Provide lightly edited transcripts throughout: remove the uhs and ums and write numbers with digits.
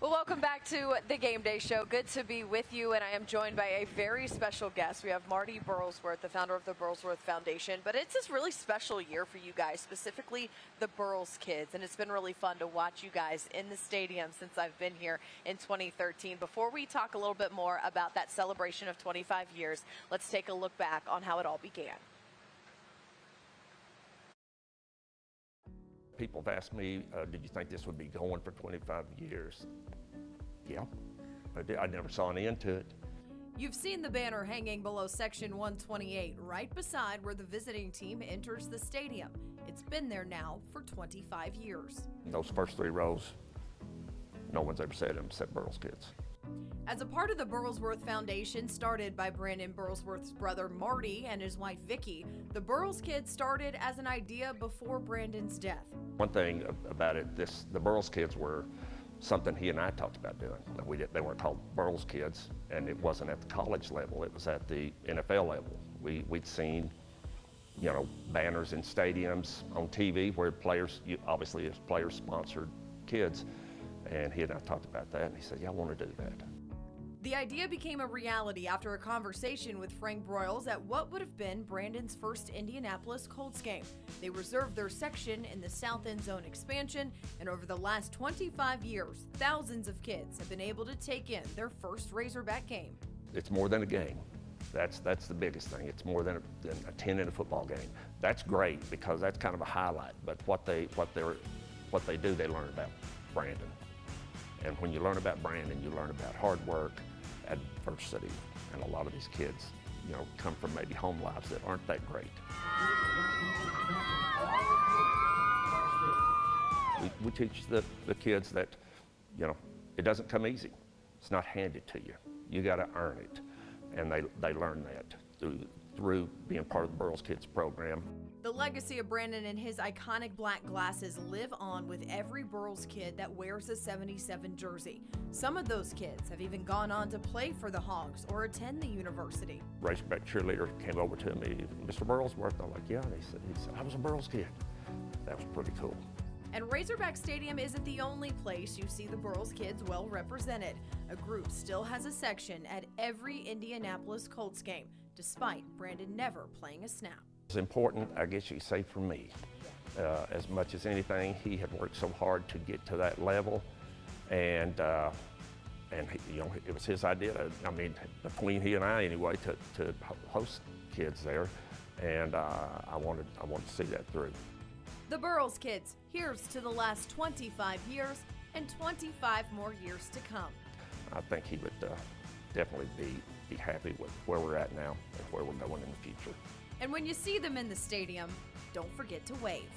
Well, welcome back to the Game Day Show. Good to be with you, and I am joined by a very special guest. We have Marty Burlsworth, the founder of the Burlsworth Foundation. But it's this really special year for you guys, specifically the Burls Kids, and it's been really fun to watch you guys in the stadium since I've been here in 2013. Before we talk a little bit more about that celebration of 25 years, let's take a look back on how it all began. People have asked me, did you think this would be going for 25 years? Yeah, I did. I never saw an end to it. You've seen the banner hanging below Section 128, right beside where the visiting team enters the stadium. It's been there now for 25 years. Those first 3 rows, no one's ever said them except Burls Kids. As a part of the Burlsworth Foundation, started by Brandon Burlsworth's brother Marty and his wife Vicky, the Burls Kids started as an idea before Brandon's death. One thing about it, the Burls Kids were something he and I talked about doing. They weren't called Burls Kids, and it wasn't at the college level, it was at the NFL level. We'd seen, banners in stadiums, on TV, where players, obviously as players sponsored kids, and he and I talked about that, and he said, yeah, I want to do that. The idea became a reality after a conversation with Frank Broyles at what would have been Brandon's first Indianapolis Colts game. They reserved their section in the South End Zone expansion, and over the last 25 years, thousands of kids have been able to take in their first Razorback game. It's more than a game. That's the biggest thing. It's more than attending a football game. That's great because that's kind of a highlight, but what they do, they learn about Brandon. And when you learn about Brandon, you learn about hard work, adversity, and a lot of these kids, come from maybe home lives that aren't that great. We teach the kids that, it doesn't come easy. It's not handed to you. You got to earn it, and they learn that through being part of the Burls Kids program. The legacy of Brandon and his iconic black glasses live on with every Burls kid that wears a 77 jersey. Some of those kids have even gone on to play for the Hogs or attend the university. Razorback cheerleader came over to me, Mr. Burlsworth. I'm like, yeah, and he said, I was a Burls kid. That was pretty cool. And Razorback Stadium isn't the only place you see the Burls Kids well represented. A group still has a section at every Indianapolis Colts game, despite Brandon never playing a snap. It's important, I guess you could say, for me. As much as anything, he had worked so hard to get to that level, and it was his idea. Between he and I, anyway, to host kids there, and I wanted to see that through. The Burls Kids, here's to the last 25 years and 25 more years to come. I think he would definitely be happy with where we're at now and where we're going in the future. And when you see them in the stadium, don't forget to wave.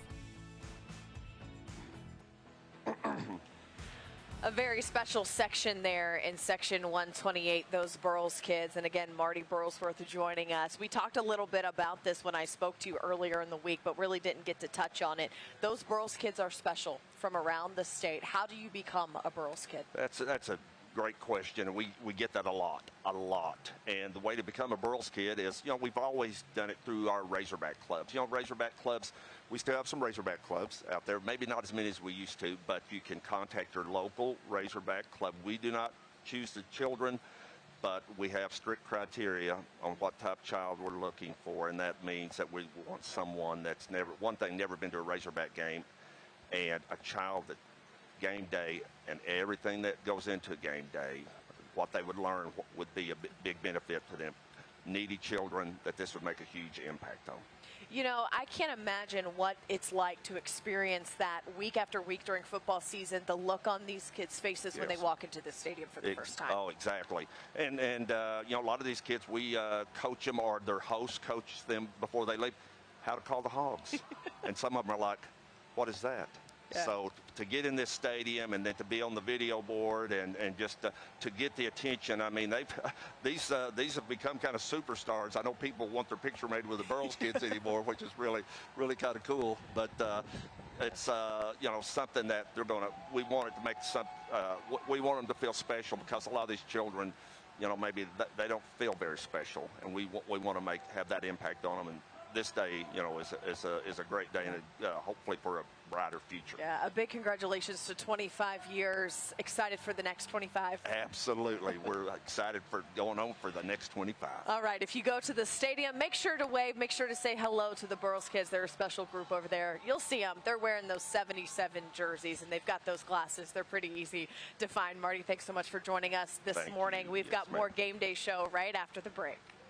A very special section there in Section 128, those Burls Kids. And again, Marty Burlsworth joining us. We talked a little bit about this when I spoke to you earlier in the week, but really didn't get to touch on it. Those Burls Kids are special from around the state. How do you become a Burls Kid? That's a great question, and we get that a lot. And the way to become a Burls Kid is, we've always done it through our Razorback clubs. Razorback clubs, we still have some Razorback clubs out there, maybe not as many as we used to, but you can contact your local Razorback club. We do not choose the children, but we have strict criteria on what type of child we're looking for, and that means that we want someone that's never been to a Razorback game, and a child that game day and everything that goes into game day, what they would learn would be a big benefit to them. Needy children that this would make a huge impact on. I can't imagine what it's like to experience that week after week during football season, the look on these kids' faces when they walk into the stadium for the first time. Oh, exactly. And a lot of these kids, we coach them, or their host coaches them before they leave how to call the Hogs. And some of them are like, what is that? Yeah. So to get in this stadium and then to be on the video board and just to get the attention, these have become kind of superstars. I know people want their picture made with the Burls Kids anymore, which is really kind of cool. But it's something that we want it to make we want them to feel special, because a lot of these children, maybe they don't feel very special, and we want to have that impact on them, and this day, you know, is a great day, and hopefully for a brighter future. Yeah, a big congratulations to 25 years. Excited for the next 25? Absolutely. We're excited for going on for the next 25. All right, if you go to the stadium, make sure to wave, make sure to say hello to the Burls Kids. They're a special group over there. You'll see them. They're wearing those 77 jerseys, and they've got those glasses. They're pretty easy to find. Marty, thanks so much for joining us this morning. We've got more Game Day show right after the break.